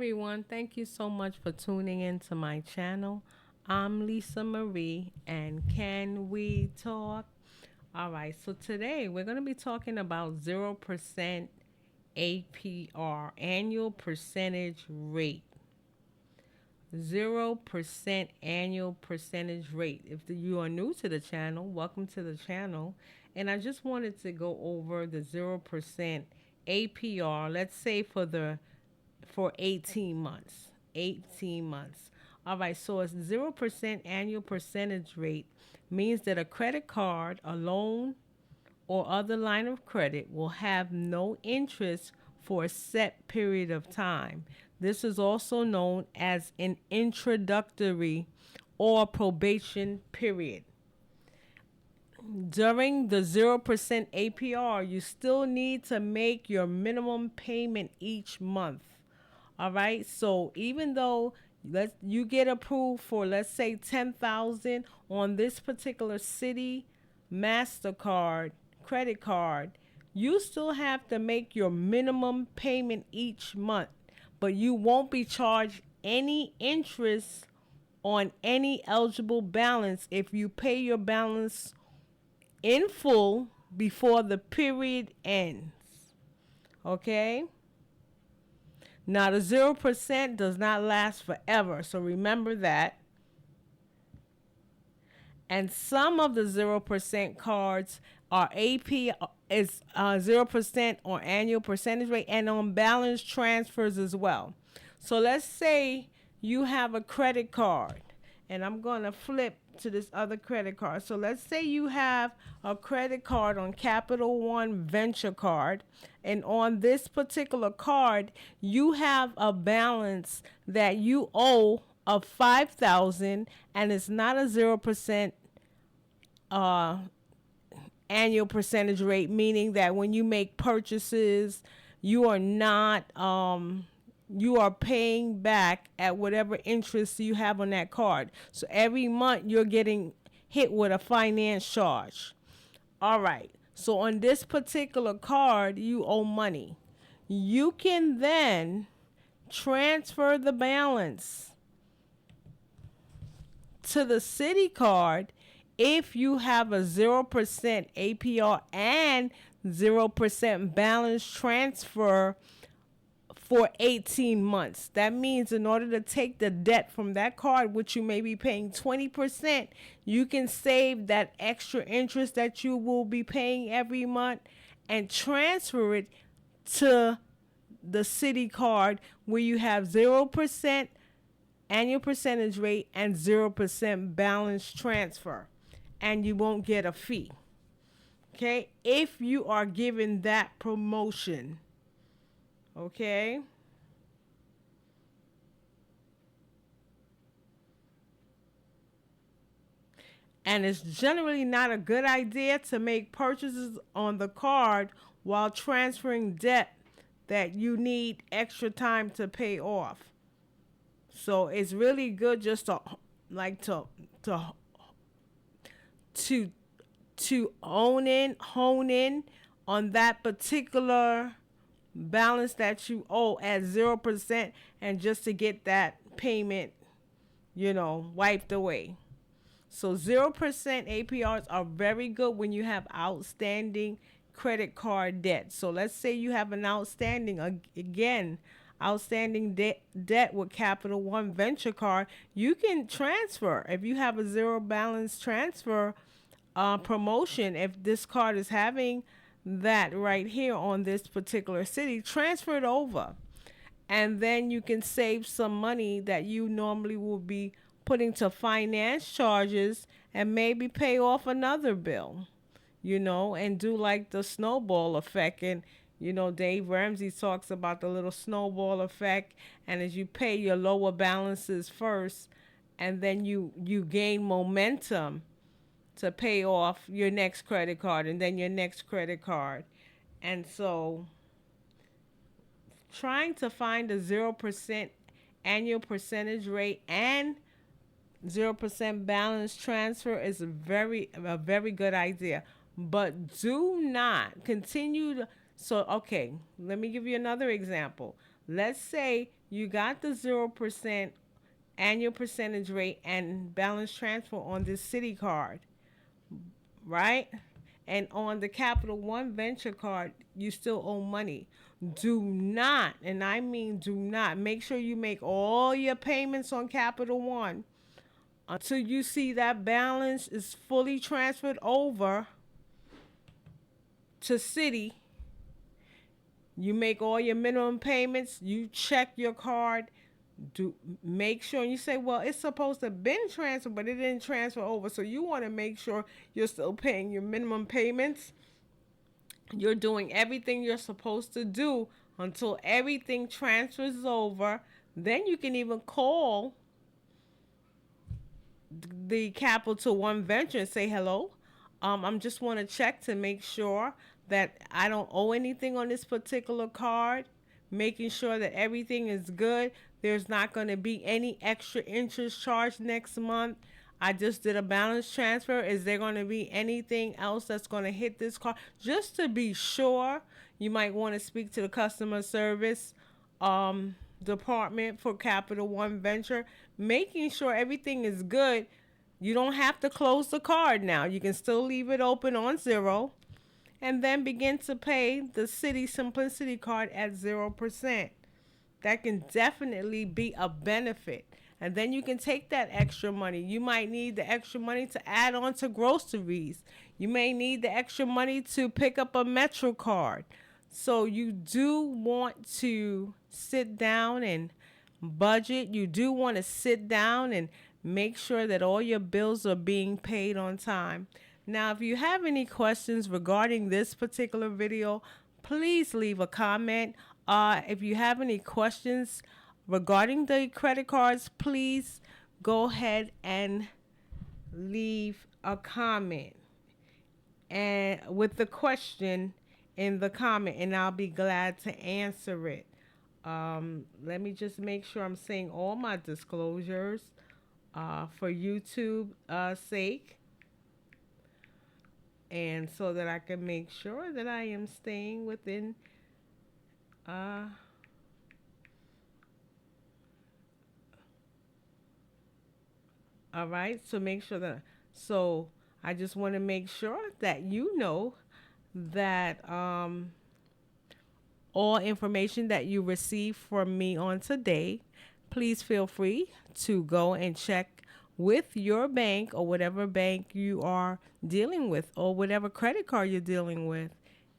everyone. Thank you so much for tuning in to my channel. I'm Lisa Marie, and can we talk? All right, so today we're going to be talking about 0% APR, annual percentage rate. 0% annual percentage rate. If you are new to the channel, welcome to the channel. And I just wanted to go over the 0% APR, let's say for 18 months. 18 months. All right, so a 0% annual percentage rate means that a credit card, a loan, or other line of credit will have no interest for a set period of time. This is also known as an introductory or probation period. During the 0% APR, you still need to make your minimum payment each month. All right. So even though you get approved for, let's say, 10,000 on this particular city MasterCard credit card, you still have to make your minimum payment each month, but you won't be charged any interest on any eligible balance if you pay your balance in full before the period ends. Okay? Now, the 0% does not last forever, so remember that. And some of the 0% cards are AP is 0% on annual percentage rate and on balance transfers as well. So let's say you have a credit card, and I'm going to flip to this other credit card. So let's say you have a credit card on Capital One Venture Card, and on this particular card, you have a balance that you owe of 5,000, and it's not a 0% annual percentage rate, meaning that when you make purchases, you are not you are paying back at whatever interest you have on that card. So every month you're getting hit with a finance charge. All right. So on this particular card, you owe money. You can then transfer the balance to the city card if you have a 0% APR and 0% balance transfer for 18 months. That means in order to take the debt from that card, which you may be paying 20%, you can save that extra interest that you will be paying every month and transfer it to the city card where you have 0% annual percentage rate and 0% balance transfer, and you won't get a fee. Okay, if you are given that promotion. Okay. And it's generally not a good idea to make purchases on the card while transferring debt that you need extra time to pay off. So it's really good just to like to to hone in on that particular balance that you owe at 0% and just to get that payment, wiped away. So 0% APRs are very good when you have outstanding credit card debt. So let's say you have an outstanding debt with Capital One Venture Card. You can transfer if you have a zero balance transfer promotion. If this card is having that right here on this particular city, transfer it over, and then you can save some money that you normally would be putting to finance charges and maybe pay off another bill, and do like the snowball effect. And Dave Ramsey talks about the little snowball effect, and as you pay your lower balances first, and then you gain momentum to pay off your next credit card and then your next credit card. And so trying to find a 0% annual percentage rate and 0% balance transfer is a very good idea. But do not continue to. So, okay, let me give you another example. Let's say You got the 0% annual percentage rate and balance transfer on this city card, right? And on the Capital One Venture card, you still owe money. Do not, and I mean do not, make sure you make all your payments on Capital One until you see that balance is fully transferred over to Citi. You make all your minimum payments, you check your card, do make sure, and you say, well, it's supposed to have been transferred, but it didn't transfer over. So you want to make sure you're still paying your minimum payments. You're doing everything you're supposed to do until everything transfers over. Then you can even call the Capital One Venture and say, hello, I'm just want to check to make sure that I don't owe anything on this particular card, making sure that everything is good. There's not going to be any extra interest charged next month. I just did a balance transfer. Is there going to be anything else that's going to hit this card? Just to be sure, you might want to speak to the customer service department for Capital One Venture, making sure everything is good. You don't have to close the card now. You can still leave it open on zero and then begin to pay the Citi Simplicity card at 0%. That can definitely be a benefit. And then you can take that extra money. You might need the extra money to add on to groceries. You may need the extra money to pick up a Metro card. So you do want to sit down and budget. You do want to sit down and make sure that all your bills are being paid on time. Now, if you have any questions regarding this particular video, please leave a comment. If you have any questions regarding the credit cards, please go ahead and leave a comment and with the question in the comment, and I'll be glad to answer it. Let me just make sure I'm saying all my disclosures for YouTube sake, and so that I can make sure that I am staying within all right, so make sure that, so I just want to make sure that you know that all information that you receive from me on today, please feel free to go and check with your bank or whatever bank you are dealing with or whatever credit card you're dealing with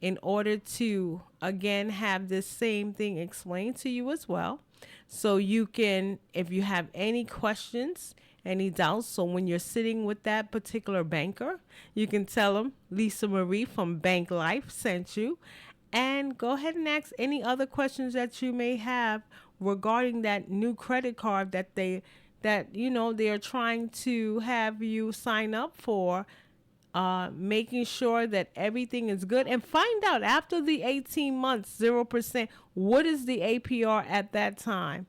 in order to, again, have this same thing explained to you as well. So you can, if you have any questions, any doubts, so when you're sitting with that particular banker, you can tell them Lisa Marie from Bank Life sent you, and go ahead and ask any other questions that you may have regarding that new credit card that they are trying to have you sign up for, making sure that everything is good, and find out after the 18 months, 0%, what is the APR at that time.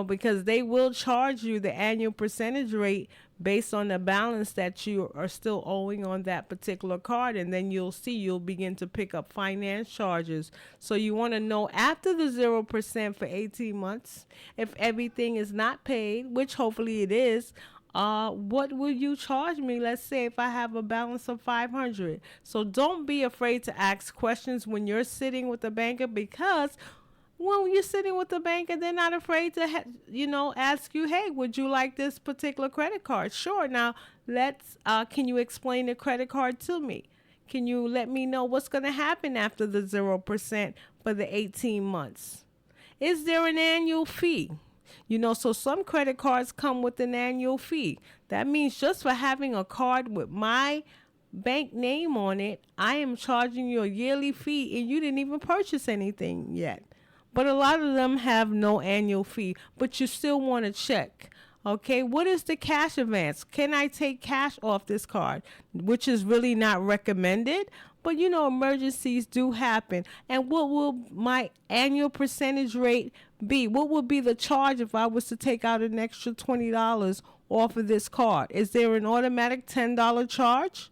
Because they will charge you the annual percentage rate based on the balance that you are still owing on that particular card. And then you'll begin to pick up finance charges. So you want to know after the 0% for 18 months, if everything is not paid, which hopefully it is, what will you charge me? Let's say if I have a balance of $500. So don't be afraid to ask questions when you're sitting with the banker, because when you're sitting with the banker, they're not afraid to, ask you, hey, would you like this particular credit card? Sure. Now, can you explain the credit card to me? Can you let me know what's going to happen after the 0% for the 18 months? Is there an annual fee? So some credit cards come with an annual fee. That means just for having a card with my bank name on it, I am charging you a yearly fee, and you didn't even purchase anything yet. But a lot of them have no annual fee, but you still want to check. Okay, what is the cash advance? Can I take cash off this card? Which is really not recommended, but emergencies do happen. And what will my annual percentage rate be? What would be the charge if I was to take out an extra $20 off of this card? Is there an automatic $10 charge?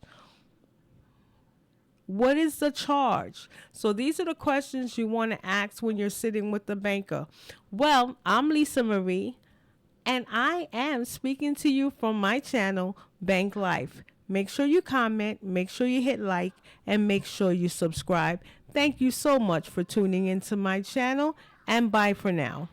What is the charge? So these are the questions you want to ask when you're sitting with the banker. Well, I'm Lisa Marie, and I am speaking to you from my channel, Bank Life. Make sure you comment, make sure you hit like, and make sure you subscribe. Thank you so much for tuning into my channel, and bye for now.